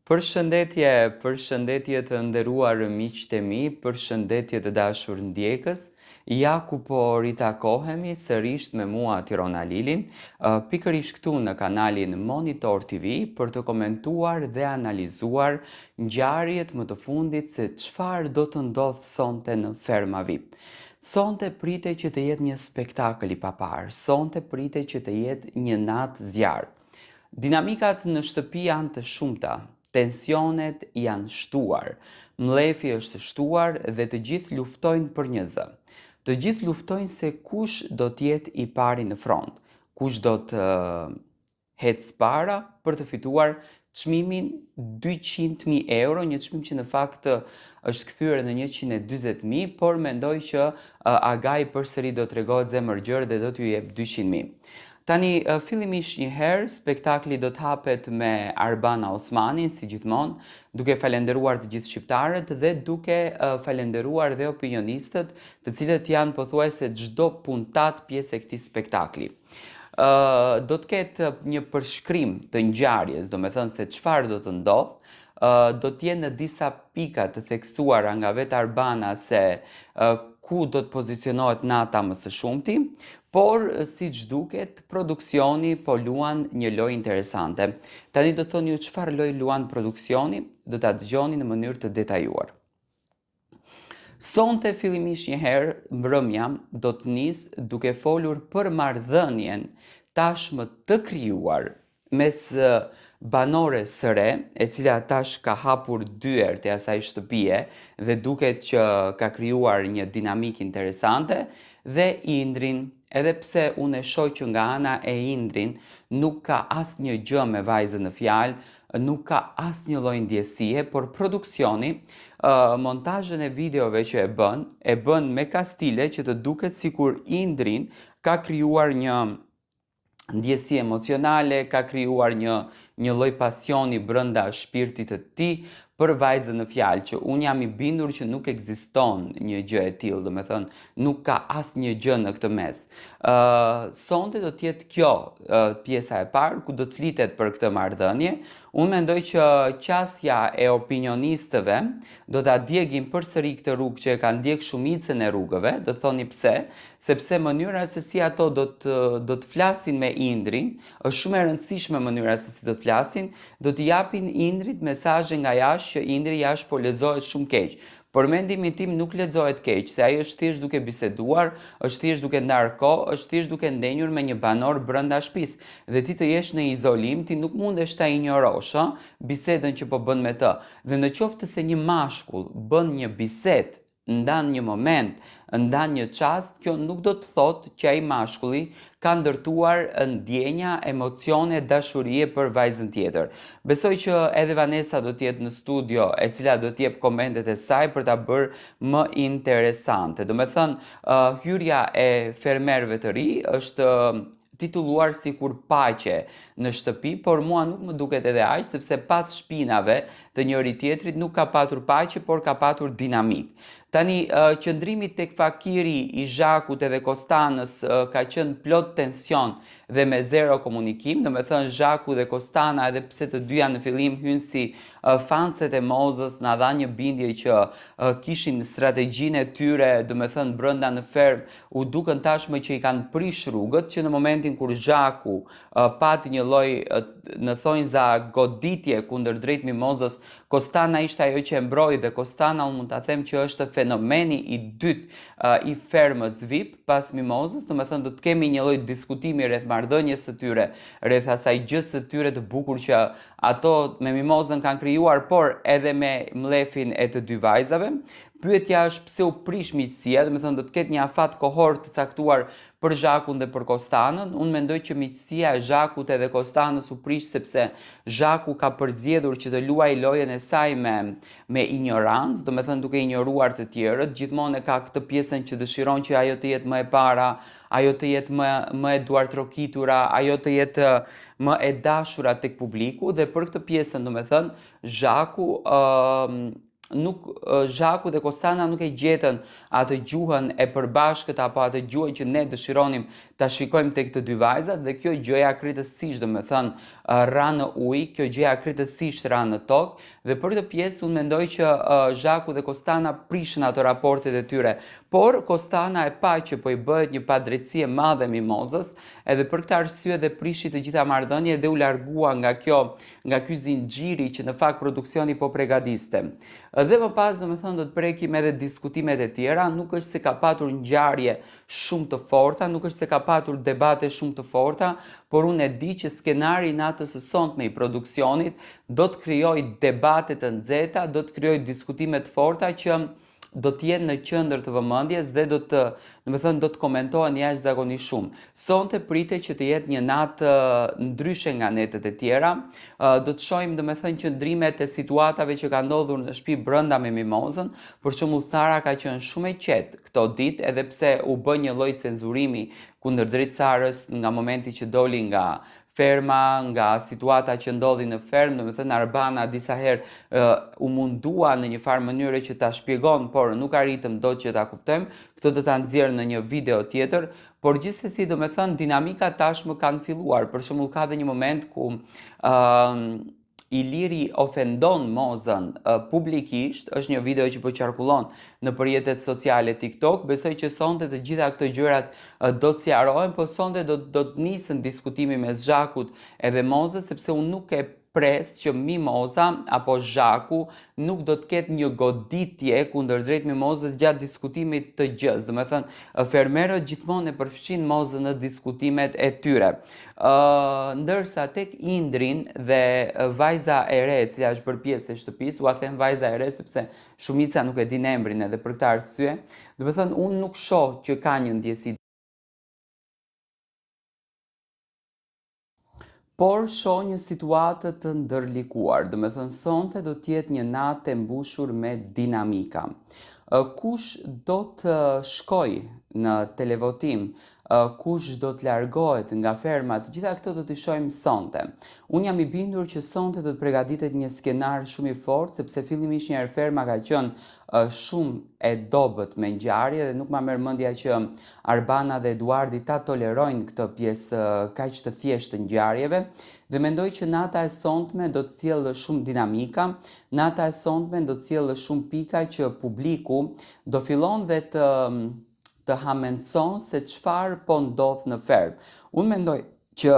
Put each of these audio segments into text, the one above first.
Përshëndetje, përshëndetje të nderuar miqtë e mi, përshëndetje të dashur ndjekës. Ja ku po ritakohemi sërish me mua Tirona Lilin, pikërisht këtu në kanalin Monitor TV për të komentuar dhe analizuar ngjarjet më të fundit se çfarë do të ndodh sonte në Ferma VIP. Sonte pritej që të jetë një spektakël i papar, sonte pritej që të jetë një natë zjarr. Dinamikat në shtëpi janë të shumta, tensionet janë shtuar, mlefi është shtuar dhe të gjithë luftojnë për një zë. Të gjithë luftojnë se kush do t'jetë i pari në front, kush do të hecë para për të fituar çmimin 200.000 euro, një çmim që në fakt është kthyer në 140.000, por mendoj që Agai përsëri do t'rregohet zemërgjër dhe do t'ju jep 200.000. Tani, fillimisht një herë, spektakli do të hapet me Arbana Osmanin, si gjithmonë, duke falenderuar të gjithë shqiptarët dhe duke falenderuar dhe opinionistët, të cilët janë pothuajse çdo puntat pjesë e këtij spektakli. Do të ketë një përshkrim të ngjarjes, domethënë se çfarë do të ndodh, do të jenë në disa pika të theksuara nga vetë Arbana se ku do të pozicionohet nata më së shumti, por siç duket, produksioni po luan një lojë interesante. Tani do të thoni ju çfarë lojë luan produksioni, do ta dëgjoni në mënyrë të detajuar. Sonte fillimisht një herë, mbrëmja do të nis duke folur për marrëdhënien tashmë të krijuar mes banores së re, e cila tash ka hapur dyer te asaj shtëpie dhe duket që ka krijuar një dinamik interesante, dhe Indrin, edhe pse unë e shoh që nga ana e Indrin nuk ka asnjë gjë me vajzën në fjalë, nuk ka asnjë lloj ndjesie, por produksioni montazhin e videove që e bën me kastile që të duket sikur Indrin ka krijuar një ndjesi emocionale, ka krijuar një lloj pasioni brenda shpirtit të tij për vajzën në fjalë, që unë jam i bindur që nuk ekziston një gjë e tillë, domethënë nuk ka asnjë gjë në këtë mes. Sonte do të jetë kjo pjesa e parë ku do të flitet për këtë marrëdhënie. Unë mendoj që qasja e opinionistëve do ta djegin përsëri këtë rrugë që e kanë ndjek shumicën e rrugëve, do të thoni pse, sepse mënyra se si ato do të flasin me Indrin, është shumë e rëndësishme mënyra se si do të flasin, do t'i japin Indrit mesazhe nga jashtë që Indri jashtë po lexohet shumë keq. Por mendimin tim nuk lexohet keq, se ai është thjesht duke biseduar, është thjesht duke ndarë kohë, është thjesht duke ndenjur me një banor brenda shtëpisë. Dhe ti të jesh në izolim, ti nuk mundesh ta injorosh bisedën që po bën me të. Dhe në qoftë se një mashkull bën një bisedë, ndan një moment, ndan një çast, kjo nuk do të thotë që ai mashkulli ka ndërtuar ndjenja, emocione, dashurie për vajzën tjetër. Besoj që edhe Vanessa do të jetë në studio, e cila do të jep komentet e saj për ta bërë më interesante. Domethënë, hyrja e fermerëve të ri është titulluar sikur paqe në shtëpi, por mua nuk më duket edhe aq, sepse pas shpinave të njëri tjetrit nuk ka patur paqe, por ka patur dinamik. Tani, qëndrimi tek fakiri i Zhakut edhe Kostanës ka qenë plot tension dhe me zero komunikim, domethënë Zhaku dhe Kostana, edhe pse të dyja në fillim hynë si fanset e Mozës, na dha një bindje që kishin strategjinë e tyre, domethënë brenda në ferm, u dukën tashmë që i kanë prish rrugët, që në momentin kur Zhaku pati një lloj në thonjza goditje kundër drejt Mimozës, Kostana ishte ajo që e mbroi, dhe Kostana unë mund ta them që është fenomeni i dytë i fermës VIP pas Mimozës, domethënë do të kemi një lloj diskutimi rreth marrëdhënies së tyre, rreth asaj gjës së tyre të bukur që ato me Mimozën kanë krijuar, por edhe me mlefin e të dy vajzave. Pyetja është pse u prish miqësia, domethënë do të ketë një afat kohor të caktuar për Zhakun dhe për Kostanën. Unë mendoj që miqësia e Zhakut edhe Kostanës u prish sepse Zhaku ka përzgjedhur që të luajë lojën e saj me ignorancë, domethënë duke injoruar të tjerët. Gjithmonë ka këtë pjesën që dëshiron që ajo të jetë më e para, ajo të jetë më e duartrokitura, ajo të jetë më e dashura tek publiku, dhe për këtë pjesën, domethënë Zhaku dhe Kostana nuk e gjetën atë gjuhën e përbashkët apo atë gjuhën që ne dëshironim ta shikojmë tek të dy vajzat dhe kjo gjëja akritësisht, domethënë ra në ujë, kjo gjëja akritësisht ra në tokë dhe për këtë pjesë unë mendoj që Zhaku dhe Kostana prishin ato raportet e tyre, por Kostana e pa që po i bëhet një padrejtësi e madhe Mimozës, edhe për këtë arsye dhe prishi të gjitha marrëdhëniet dhe u largua nga ky zinxhiri që në fakt produksioni po përgatiste. Dhe më pas, domethënë, do të prekim edhe diskutimet e tjera, nuk është se ka patur ngjarje shumë të forta, nuk është se ka patur debate shumë të forta, por unë e di që skenari i natës së sonte i produksionit do të krijojë debate të nxehta, do të krijojë diskutime të forta që do të jenë në qendër të vëmendjes dhe do të komentohen jashtëzakonisht shumë. Sonte pritet që të jetë një natë ndryshe nga netët e tjera. Do të shohim domethënë qëndrimet e situatave që ka ndodhur në shtëpi brenda me Mimozën. Për shembull, Sara ka qenë shumë e qetë këto ditë, edhe pse u bë një lloj cenzurimi kundër drejt Sarës nga momenti që doli nga ferma, nga situata që ndodhi në fermë, domethënë Arbana disa herë u mundua në një farë mënyre që ta shpjegon, por nuk arritëm dot që ta kuptojmë. Këtë do ta nxjerr në një video tjetër, por gjithsesi domethënë dinamika tashmë kanë filluar. Për shembull, ka dhe një moment ku Iliri ofendon Mozën publikisht, është një video që po qarkullon në rrjetet sociale TikTok. Besoj që sonte të gjitha këto gjërat do të sqarohen, po sonte do të nisën diskutimi mes Zhakut edhe Mozës, sepse unë nuk e pres që Mimoza apo Zhaku nuk do të ketë një goditje kundërdrejt Mimozës gjatë diskutimit të gjës. Domethënë, fermerët gjithmonë e përfshin Mozën në diskutimet e tyre. Ndërsa tek Indrin dhe vajza e re, e cila është bërë pjesë e shtëpisë, ua them vajza e re sepse shumica nuk e din emrin edhe për këtë arsye, domethënë unë nuk shoh që ka një ndjesi, por shoh një situatë të ndërlikuar. Domethënë sonte do të jetë një natë e mbushur me dinamika. Kush do të shkojë në televotim, kush do të largohet nga ferma, të gjitha këto do t'i shohim sonte. Unë jam i bindur që sonte do të përgatitet një skenar shumë i fortë, sepse fillimisht një herë ferma ka qenë shumë e dobët me ngjarje dhe nuk ma merr mendja që Arbana dhe Eduardi ta tolerojnë këtë pjesë kaq të thjeshtë të ngjarjeve. Dhe mendoj që nata e sonte do të sjellë shumë dinamika, nata e sonte do të sjellë shumë pika që publiku do fillon dhe të hamencon se çfarë po ndodh në fermë. Unë mendoj që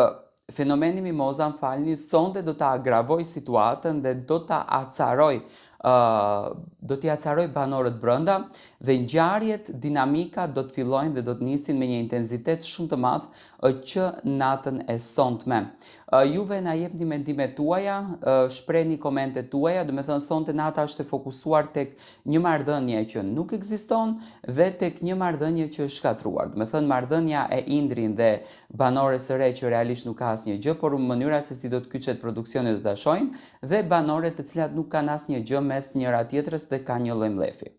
fenomeni Mimoza, më falni, sonte do ta agravoj situatën dhe do t'i acaroj banorët brenda dhe ngjarjet, dinamika do të fillojnë dhe do të nisin me një intensitet shumë të madh që natën e sontme. Juve na jepni mendimet tuaja, shprehni komentet tuaja, domethënë sonte nata është e fokusuar tek një marrëdhënie që nuk ekziston dhe tek një marrëdhënie që është shkatruar. Domethënë marrëdhënia e Indrin dhe banores së re që realisht nuk ka asnjë gjë, por mënyra se si do të kyçet produksioni do ta shohim, dhe banore të cilat nuk kanë asnjë gjë mes njëra tjetrës dhe ka një lloj mlefi.